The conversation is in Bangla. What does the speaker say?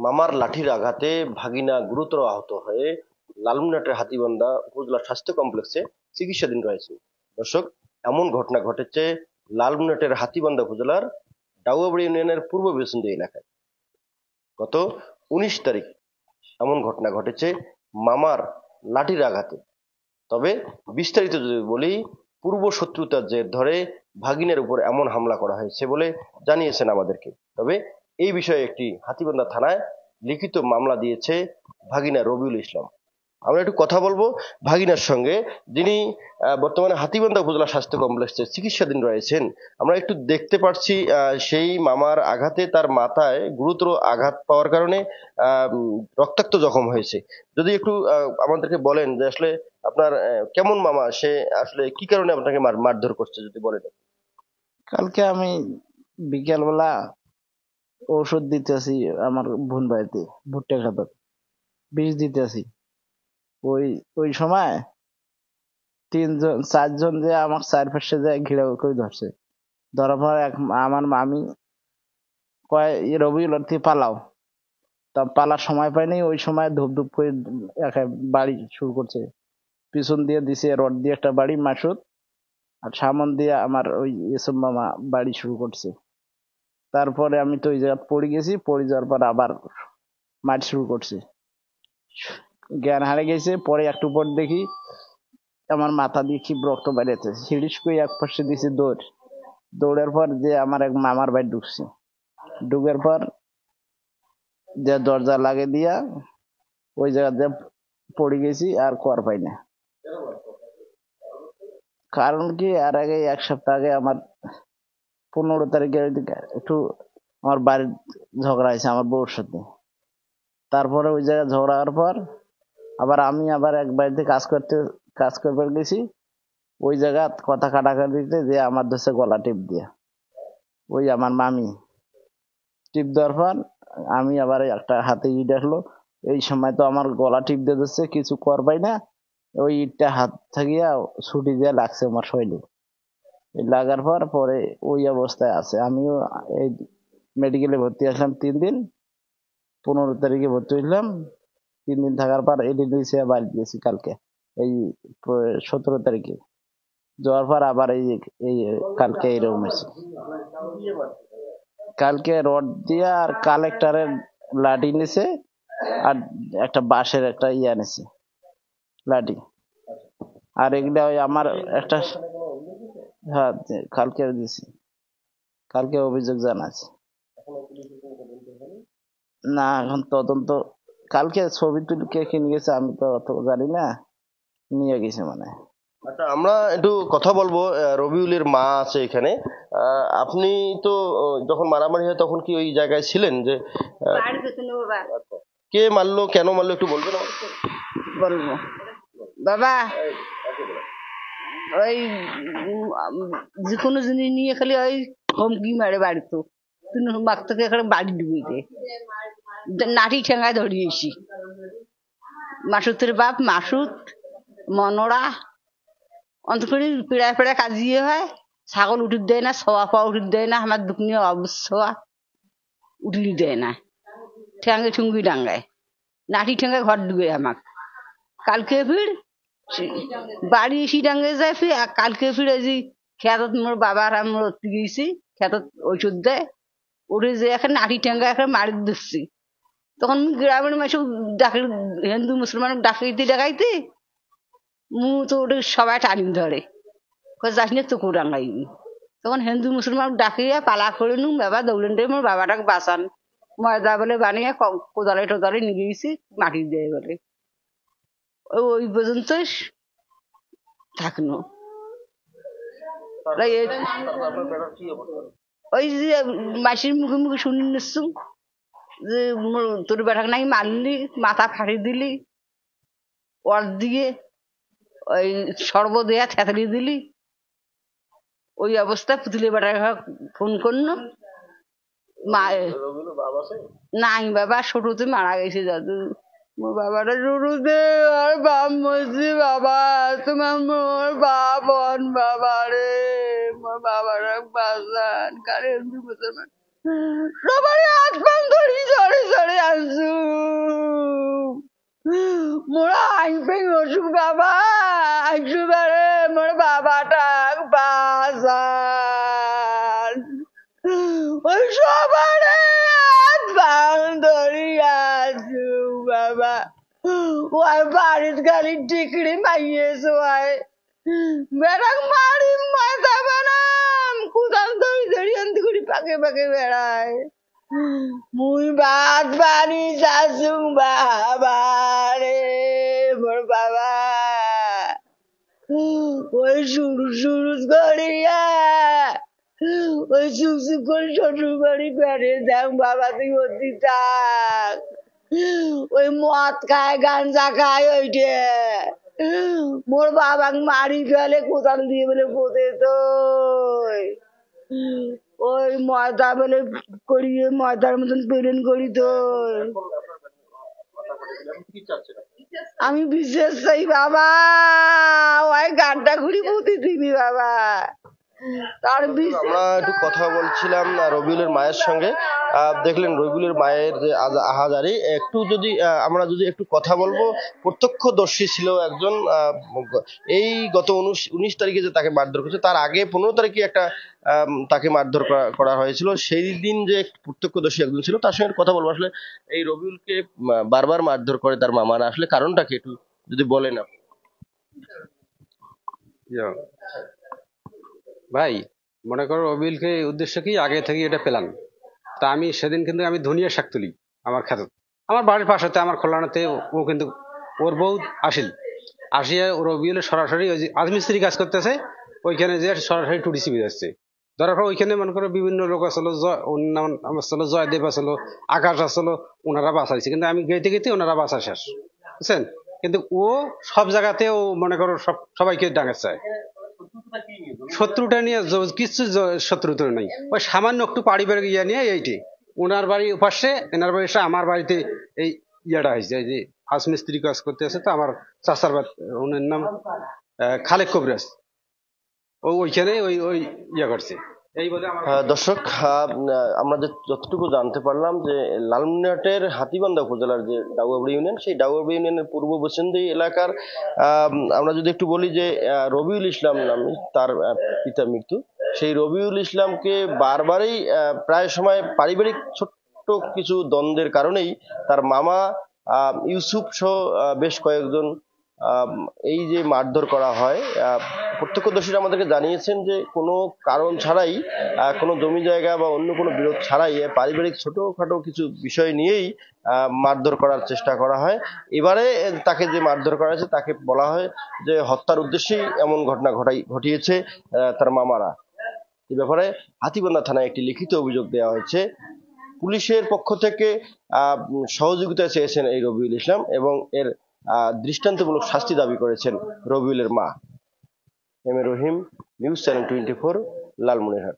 মামার লাঠির আঘাতে ভাগিনা গুরুতর আহত হয়ে লালমনিরহাটের হাতীবান্ধা উপজেলা স্বাস্থ্য কমপ্লেক্সে চিকিৎসাধীন রয়েছে। দর্শক, এমন ঘটনা ঘটেছে লালমনিরহাটের হাতীবান্ধা উপজেলার ডাউয়াবাড়ি ইউনিয়নের পূর্ব বেসন্দি এলাকায়। গত 19 তারিখ এমন ঘটনা ঘটেছে মামার লাঠির আঘাতে। তবে বিস্তারিত যদি বলি, পূর্ব শত্রুতার জের ধরে ভাগিনের উপর এমন হামলা করা হয়েছে বলে জানিয়েছেন আমাদেরকে। তবে এই বিষয়ে একটি হাতীবান্ধা থানায় লিখিত মামলা দিয়েছে ভাগিনা রবিউল ইসলাম। আমরা একটু কথা বলবো ভাগিনার সঙ্গে, যিনি বর্তমানে হাতীবান্ধা উপজেলা স্বাস্থ্য কমপ্লেক্সে চিকিৎসাধীন রয়েছেন। আমরা একটু দেখতে পাচ্ছি সেই মামার আঘাতে তার মাথায় গুরুতর আঘাত পাওয়ার কারণে রক্তাক্ত জখম হয়েছে। যদি একটু আমাদেরকে বলেন যে আসলে আপনার কেমন মামা, সে আসলে কি কারণে আপনাকে মারধর করছে, যদি বলেন। কালকে আমি বিকেলবেলা ঔষধ দিতেছি আমার বোন বাড়িতে, ভুট্টা খাবার বিষ দিতেছি। ওই সময় 4জন যে আমার চারপাশে যায় ঘিরে করে ধরছে। ধরার পর আমার মামি কয় রবিউল থেকে পালাও। তা পালার সময় পাইনি, ওই সময় ধূপ ধূপ করে বাড়ি শুরু করছে। পিছন দিয়ে দিছে রড দিয়ে একটা বাড়ি মাসুদ, আর সামন দিয়ে আমার ওই এসব মামা বাড়ি শুরু করছে। তারপরে আমি তো ওই জায়গা পড়ে গেছি, পড়ে যাওয়ার পর আবার মাঠ শুরু করছে। জ্ঞান হারে গেছে। পরে একটু পর দেখি আমার মাথা দিয়ে কি রক্ত বেরিয়েছে। সিঁড়িস করে এক পাশে দিছি দৌড়ের পর যে আমার এক মামার বাড়ি ঢুকছি। ঢুকের পর যে দরজা লাগে দিয়া ওই জায়গাতে পড়ে গেছি, আর কর পাই না। কারণ কি, আর আগে 1 সপ্তাহ আগে আমার 15 তারিখে একটু আমার বাড়ির ঝগড়া হয়েছে আমার বউর সাথে। তারপরে ওই জায়গায় ঝগড়া হওয়ার পর আমি এক বাড়িতে কাজ করবার গেছি। ওই জায়গা কথা কাটাকাটিতে যে আমার ধরছে গলা টিপ দিয়া, ওই আমার মামি টিপ দেওয়ার পর আমি আবার একটা হাতে ইট আসলো। এই সময় তো আমার গলা টিপ দিয়ে দিচ্ছে, কিছু করবাই না। ওই ইটটা হাত থাকিয়া ছুটি দিয়ে লাগছে আমার শরীরে। লাগার পর পরে ওই অবস্থায় আছে। আমিও এই মেডিকেলে ভর্তি আসলাম 3 দিন। 15 তারিখে ভর্তি হইলাম। 3 দিন থাকার পর এদিন বাড়ি গেছি কালকে, এই 17 তারিখে। যাওয়ার পর আবার এই কালকে এইরকম হয়েছে। কালকে রড দিয়ে আর কালেক্টরের লাঠি নিছে, আর একটা বাঁশের একটা নিছে লাঠি। আর এগুলা ওই আমার একটা, হ্যাঁ কালকে দিছি, কালকে অভিযোগ জানাচ্ছে। না, এখন তদন্ত, কালকে ছবি তুলে কে কিনে গেছে আমি তো অত জানি না, নিয়ে গেছে মানে। আচ্ছা, আমরা একটু কথা বলবো। রবিউলের মা আছে এখানে। আপনি তো যখন মারামারি হয় তখন কি ওই জায়গায় ছিলেন? যে কে মারলো, কেন মারলো, একটু বলবেন? বলবো বাবা, ওই যে কোনো জিনিস নিয়ে খালি ওই হুমকি মারে বাড়িতে। তুমি মাকতাকে এখানে বাড়ি ডুবিতে নাটি ঠেঙ্গায় ধরিয়েছি। মাসুদের বাপ মাসুদ মনোরা অন্তত পিড়ায় পিড়ায় কাজিয়ে হয়। ছাগল উঠি দেয় না, ছোয়া ফোয়া উঠি দেয় না, আমার দুঃখ নিয়ে অবশ্যা উঠলি দেয় না। ঠেঙ্গে ঠুঙ্গি ডাঙ্গায় নাটি ঠেঙ্গায় ঘর ডুবে আমাক। কালকে ফির বাড়ি এসি ডাঙ্গে যায়। ফির কালকে ফির এই যে খেতত মোর বাবার আমরা উঠতে গেছি, খেতত ঔষধ দেয় উঠে যে এখন নাটি ঠেঙ্গা এখন মারি দিচ্ছি। তখন গ্রামের মানুষ ডাকে, হিন্দু মুসলমান ডাকাইতে তো ওটা সবাই টানি ধরে, যাস না চকু ডাঙ্গাইবি। তখন হিন্দু মুসলমান ডাকিয়া পালা করে নু বাবা দৌড়েন মোর বাবাটাকে বাঁচান। ময়দা বলে বানিয়ে কোদালে টোদালে নিয়ে গেছি, মাটি দিয়ে বলে ওই পর্যন্ত থাকনো। ওই যে মাসির মুখে মুখে শুনি নিচ্ছু যে তোর বেটাকে নাকি মারলি, মাথা ফাড়ি দিলি, ওর দিয়ে ওই সর্ব দেয়া থেতলি দিলি। ওই অবস্থায় পুতুলি বেটাকে ফোন করলো। নাই বাবা ছোটতে মারা গেছে দাদু। মোর বাবাটা শুরুতে আর বাপ মরছি বাবা, তোমার মোর বাপন বাবা রে, মোর বাবাটা বাজান কারে সবারই হাত আর বাড়ির গাড়ি টিকড়ি মাইয়ে সবাই বেড়াক মারি মাথা বানাম কোদাল ধরি ধরি আনতে করি পাকে পাকে বেড়ায় মুই ভাত বানি শাশুং বাবা রে মোর বাবা ওই শুরু শুরু করিয়া ওই চুপ চুপ করে শ্বশুর বাড়ি বেড়ে যাও বাবা তুই অতি থাক ওই মদ খায় গাঞ্জা খায় ওইটে মোর বাবাকে মারি ফেলে কোদাল দিয়ে বলে পোতে তো ওই ময়দা বলে করিয়ে ময়দার মতন প্লেন করি তো আমি বিশেষ চাই বাবা ওই গানটা ঘুরি পুঁতি দিবি বাবা তার আমরা একটু কথা বলছিলাম রবিউলের মায়ের সঙ্গে। দেখলেন রবিউলের মায়ের যে আহাজারি, একটু যদি আমরা যদি একটু কথা বলবো, প্রত্যক্ষদর্শী ছিল একজন। এই গত 19 তারিখে যে তাকে মারধর করেছে, তার আগে 15 তারিখে একটা তাকে মারধর করা হয়েছিল। সেই দিন যে প্রত্যক্ষদর্শী একজন ছিল, তার সঙ্গে কথা বলবো। আসলে এই রবিউলকে বারবার মারধর করে তার মামারা, আসলে কারণটা কি একটু যদি বলেন আপনি। ভাই মনে করো রবিউলকে উদ্দেশ্য কি আগে থেকে এটা প্ল্যান। তা আমি সেদিন কিন্তু আমি ধনিয়া শাক তুলি আমার খেত, আমার বাড়ির পাশেতে আমার কল্যাণতে। ও কিন্তু ওর বউ আসিয়া রবিউলের সরাসরি ওই যে রাজমিস্ত্রি কাজ করতেছে, ওইখানে যে সরাসরি টুটি চিপে যাচ্ছে। ধরার পর ওইখানে মনে করো বিভিন্ন লোক আসলো, আসলো জয়দেব আসলো, আকাশ আসলো, ওনারা বাঁচাইছে। কিন্তু আমি গেতে গেতে ওনারা বাঁচা শেষ, বুঝছেন। কিন্তু ও সব জায়গাতে ও মনে করো সবাইকে ডাঙার চায়। শত্রুটা নিয়ে কিছু শত্রুতা নেই, ওই সামান্য একটু পারিবারিক ইয়ে নিয়ে এইটি। ওনার বাড়ি পাশে, এনার বাড়ি এসে আমার বাড়িতে এই ইয়েটা হয়েছে, এই যে রাজমিস্ত্রি কাজ করতে আছে। তো আমার চাচার ওনার নাম খালেক কবিরাজ, ওইখানে ওই ওই ইয়ে করছে। এই বলে দর্শক, আমরা যতটুকু জানতে পারলাম যে লালমনিরহাটের হাতীবান্ধা উপজেলার যে ডাউয়াবড়ি ইউনিয়ন, সেই ডাউয়াবড়ি ইউনিয়নের পূর্ব বসিন্দি এলাকার আমরা যদি একটু বলি যে রবিউল ইসলাম নামে তার পিতার মৃত্যু। সেই রবিউল ইসলামকে বারবারই প্রায় সময় পারিবারিক ছোট্ট কিছু দ্বন্দ্বের কারণেই তার মামা ইউসুফ সহ বেশ কয়েকজন এই যে মারধর করা হয়। প্রত্যক্ষদর্শীরা আমাদেরকে জানিয়েছেন যে কোনো কারণ ছাড়াই, কোনো জমি জায়গা বা অন্য কোনো বিরোধ ছাড়াই পারিবারিক ছোটখাটো কিছু বিষয় নিয়েই মারধর করার চেষ্টা করা হয়। এবারে তাকে যে মারধর করা হয়েছে তাকে বলা হয় যে হত্যার উদ্দেশ্যেই এমন ঘটনা ঘটিয়েছে তার মামারা। এ ব্যাপারে হাতীবান্ধা থানায় একটি লিখিত অভিযোগ দেওয়া হয়েছে। পুলিশের পক্ষ থেকে সহযোগিতা চেয়েছেন এই রবিউল ইসলাম এবং এর দৃষ্টান্তমূলক শাস্তি দাবি করেছেন রবিউলের মা। M A Rahim, news channel 24, Lalmonirhat.